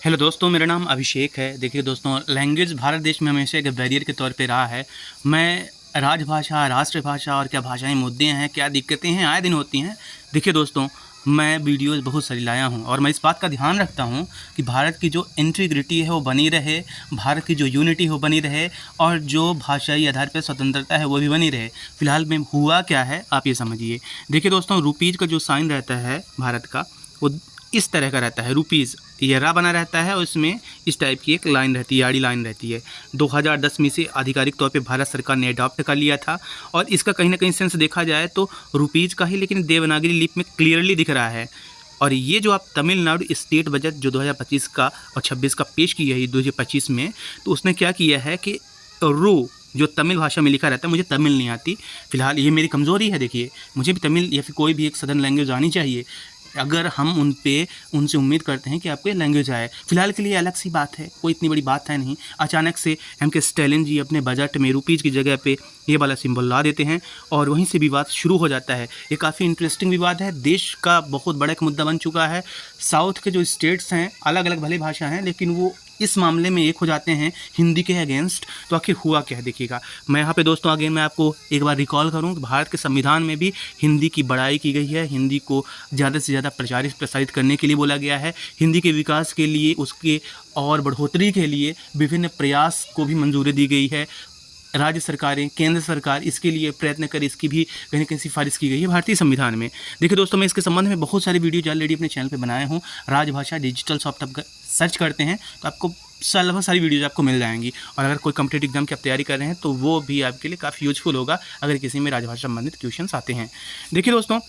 Hello दोस्तों, मेरा नाम अभिषेक है। देखिए दोस्तों, लैंग्वेज भारत देश में हमेशा एक बैरियर के तौर पे रहा है। मैं राजभाषा, राष्ट्रभाषा और क्या भाषाएं मुद्दे हैं, क्या दिक्कतें हैं, आए दिन होती हैं। देखिए दोस्तों, मैं वीडियोस बहुत सारी लाया हूं और मैं इस बात का ध्यान रखता हूं कि भारत की जो इंटीग्रिटी है वो बनी रहे, भारत की जो यूनिटी हो बनी रहे और जो भाषाई आधार पर स्वतंत्रता है वो भी बनी रहे। फ़िलहाल में हुआ क्या है आप ये समझिए। देखिए दोस्तों, रुपीज़ का जो साइन रहता है भारत का, वो इस तरह का रहता है। रुपीज़ ये रा बना रहता है और इसमें इस टाइप की एक लाइन रहती है, आड़ी लाइन रहती है। 2010 में से आधिकारिक तौर पे भारत सरकार ने अडॉप्ट कर लिया था और इसका कहीं ना कहीं सेंस देखा जाए तो रुपीज़ का ही, लेकिन देवनागरी लिपि में क्लियरली दिख रहा है। और ये जो आप तमिलनाडु स्टेट बजट जो 2025 का और 26 का पेश की है 2025 में, तो उसने क्या किया है कि रू जो तमिल भाषा में लिखा रहता है, मुझे तमिल नहीं आती फ़िलहाल, ये मेरी कमज़ोरी है। देखिए, मुझे भी तमिल या फिर कोई भी एक सदर्न लैंग्वेज आनी चाहिए अगर हम उनसे उम्मीद करते हैं कि आपको ये लैंग्वेज आए। फ़िलहाल के लिए अलग सी बात है, कोई इतनी बड़ी बात है नहीं। अचानक से एम.के. स्टैलिन जी अपने बजट में रुपीज़ की जगह पे ये वाला सिंबल ला देते हैं और वहीं से विवाद शुरू हो जाता है। ये काफ़ी इंटरेस्टिंग विवाद है, देश का बहुत बड़ा एक मुद्दा बन चुका है। साउथ के जो स्टेट्स हैं, अलग अलग भले भाषा हैं, लेकिन वो इस मामले में एक हो जाते हैं हिंदी के अगेंस्ट। तो आखिर हुआ क्या है देखिएगा। मैं यहाँ पे दोस्तों अगेन मैं आपको एक बार रिकॉल करूँ कि भारत के संविधान में भी हिंदी की बड़ाई की गई है। हिंदी को ज़्यादा से ज़्यादा प्रसारित करने के लिए बोला गया है। हिंदी के विकास के लिए, उसके और बढ़ोतरी के लिए विभिन्न प्रयास को भी मंजूरी दी गई है। राज्य सरकारें, केंद्र सरकार इसके लिए प्रयत्न करे, इसकी भी कहीं ना कहीं सिफारिश की गई है भारतीय संविधान में। देखिए दोस्तों, मैं इसके संबंध में बहुत सारे वीडियो ऑलरेडी अपने चैनल पे बनाया हूँ। राजभाषा डिजिटल सॉफ्ट आप सर्च करते हैं तो आपको लगभग सारी वीडियोज़ आपको मिल जाएंगी। और अगर कोई कॉम्पिटेटिव एग्जाम की आप तैयारी कर रहे हैं तो वो भी आपके लिए काफ़ी यूजफुल होगा अगर किसी में राजभाषा संबंधित क्वेश्चन आते हैं। देखिए दोस्तों,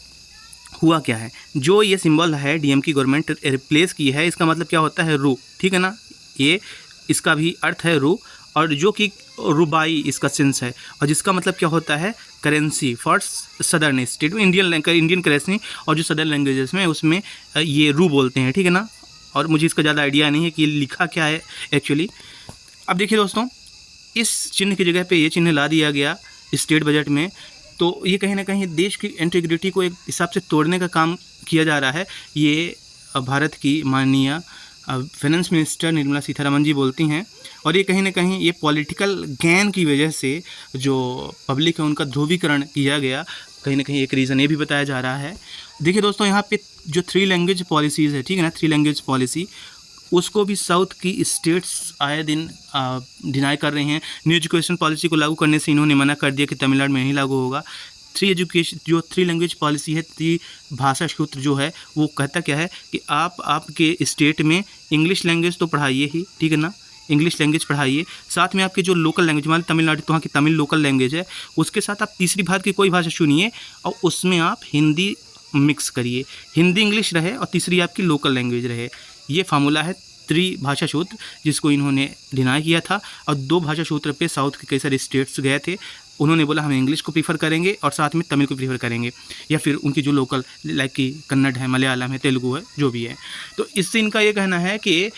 हुआ क्या है, जो ये सिंबल है डीएम की गवर्नमेंट रिप्लेस की है, इसका मतलब क्या होता है, रू, ठीक है ना। ये इसका भी अर्थ है रू, और जो कि रुबाई इसका सेंस है, और जिसका मतलब क्या होता है, currency for southern state, Indian currency. और जो सदर्न लैंग्वेजेस में उसमें ये रू बोलते हैं, ठीक है ना। और मुझे इसका ज़्यादा आइडिया नहीं है कि ये लिखा क्या है एक्चुअली। अब देखिए दोस्तों, इस चिन्ह की जगह पे ये चिन्ह ला दिया गया स्टेट बजट में, तो ये कहीं ना कहीं देश की इंटीग्रिटी को एक हिसाब से तोड़ने का काम किया जा रहा है। ये भारत की माननीय फाइनेंस मिनिस्टर निर्मला सीतारमण जी बोलती हैं। और ये कहीं ना कहीं ये पॉलिटिकल गेन की वजह से जो पब्लिक है उनका ध्रुवीकरण किया गया, कहीं ना कहीं एक रीज़न ये भी बताया जा रहा है। देखिए दोस्तों, यहाँ पे जो 3 लैंग्वेज पॉलिसीज़ है, ठीक है ना, 3 लैंग्वेज पॉलिसी, उसको भी साउथ की स्टेट्स आए दिन डिनाई कर रहे हैं। न्यू एजुकेशन पॉलिसी को लागू करने से इन्होंने मना कर दिया कि तमिलनाडु में नहीं लागू होगा। 3 लैंग्वेज पॉलिसी है, 3 भाषा सूत्र जो है वो कहता क्या है कि आप आपके स्टेट में इंग्लिश लैंग्वेज तो पढ़ाइए ही, ठीक है ना, इंग्लिश लैंग्वेज पढ़ाइए, साथ में आपकी जो लोकल लैंग्वेज, मान तमिलनाडु तो वहाँ की तमिल लोकल लैंग्वेज है, उसके साथ आप तीसरी भारत की कोई भाषा चुनिए और उसमें आप हिंदी मिक्स करिए, हिंदी इंग्लिश रहे और तीसरी आपकी लोकल लैंग्वेज रहे। ये फार्मूला है भाषा सूत्र, जिसको इन्होंने डिनाई किया था। और 2 भाषा सूत्र पे साउथ के कई सारे स्टेट्स गए थे, उन्होंने बोला हम इंग्लिश को प्रीफर करेंगे और साथ में तमिल को प्रीफर करेंगे, या फिर उनकी जो लोकल लाइक कि कन्नड़ है, मलयालम है, तेलुगु है, जो भी है। तो इससे इनका ये कहना है कि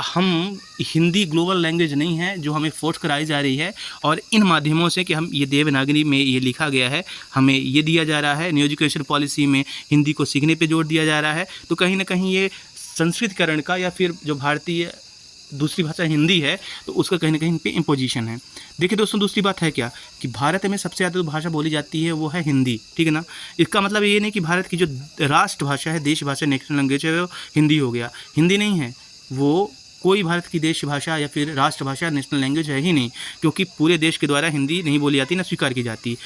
हम हिंदी ग्लोबल लैंग्वेज नहीं है जो हमें फोर्स कराई जा रही है, और इन माध्यमों से कि हम ये देवनागरी में ये लिखा गया है, हमें ये दिया जा रहा है, न्यू एजुकेशन पॉलिसी में हिंदी को सीखने पे जोर दिया जा रहा है। तो कहीं ना कहीं ये संस्कृतकरण का, या फिर जो भारतीय दूसरी भाषा हिंदी है, तो उसका कहीं ना कहीं पे इम्पोजिशन है। देखिए दोस्तों, दूसरी बात है क्या कि भारत में सबसे ज़्यादा जो भाषा बोली जाती है वो है हिंदी, ठीक है ना। इसका मतलब ये नहीं कि भारत की जो राष्ट्रभाषा है, देश भाषा, नेशनल लैंग्वेज है, वो हिंदी हो गया। हिंदी नहीं है, वो कोई भारत की देश भाषा या फिर राष्ट्रभाषा, नेशनल लैंग्वेज है ही नहीं, क्योंकि पूरे देश के द्वारा हिंदी नहीं बोली जाती, ना स्वीकार की जाती।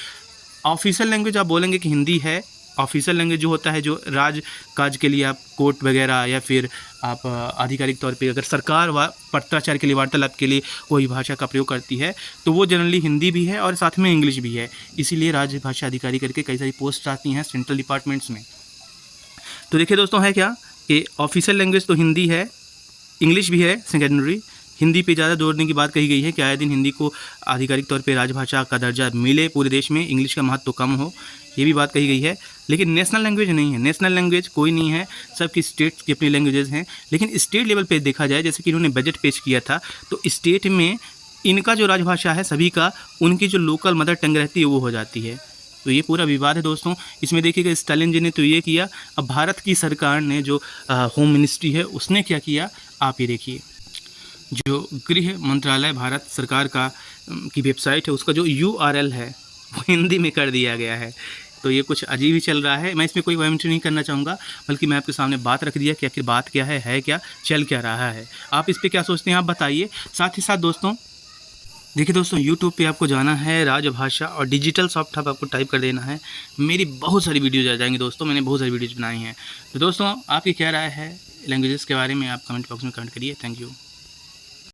ऑफिशियल लैंग्वेज आप बोलेंगे कि हिंदी है। ऑफिशियल लैंग्वेज जो होता है, जो राज काज के लिए आप कोर्ट वगैरह, या फिर आप आधिकारिक तौर पे अगर सरकार पत्राचार के लिए, वार्तालाप के लिए कोई भाषा का प्रयोग करती है, तो वो जनरली हिंदी भी है और साथ में इंग्लिश भी है। इसीलिए राजभाषा अधिकारी करके कई सारी पोस्ट आती हैं सेंट्रल डिपार्टमेंट्स में। तो देखिए दोस्तों, है क्या कि ऑफिशियल लैंग्वेज तो हिंदी है, इंग्लिश भी है सेकेंडरी। हिंदी पे ज़्यादा जोर देने की बात कही गई है कि आए दिन हिंदी को आधिकारिक तौर पे राजभाषा का दर्जा मिले पूरे देश में, इंग्लिश का महत्व कम हो, ये भी बात कही गई है। लेकिन नेशनल लैंग्वेज नहीं है, नेशनल लैंग्वेज कोई नहीं है, सबकी स्टेट्स की अपनी लैंग्वेजेस हैं। लेकिन स्टेट लेवल पे देखा जाए, जैसे कि इन्होंने बजट पेश किया था, तो स्टेट में इनका जो राजभाषा है सभी का, उनकी जो लोकल मदर टंग रहती है वो हो जाती है। तो ये पूरा विवाद है दोस्तों। इसमें देखिएगा स्टालिन जी ने तो ये किया, अब भारत की सरकार ने जो होम मिनिस्ट्री है उसने क्या किया आप ये देखिए। जो गृह मंत्रालय भारत सरकार का की वेबसाइट है उसका जो URL है वो हिंदी में कर दिया गया है। तो ये कुछ अजीब ही चल रहा है। मैं इसमें कोई कमेंट्री नहीं करना चाहूँगा, बल्कि मैं आपके सामने बात रख दिया कि आखिर बात क्या है क्या, चल क्या रहा है। आप इस पर क्या सोचते हैं आप बताइए। साथ ही साथ दोस्तों देखिए दोस्तों, यूट्यूब पे आपको जाना है राजभाषा और डिजिटल सॉफ्ट हब आपको टाइप कर देना है। मेरी बहुत सारी वीडियोज़ आ जाएंगी दोस्तों, मैंने बहुत सारी वीडियोज़ बनाई हैं। तो दोस्तों आपकी क्या राय है लैंग्वेजेस के बारे में, आप कमेंट बॉक्स में कमेंट करिए। Thank you.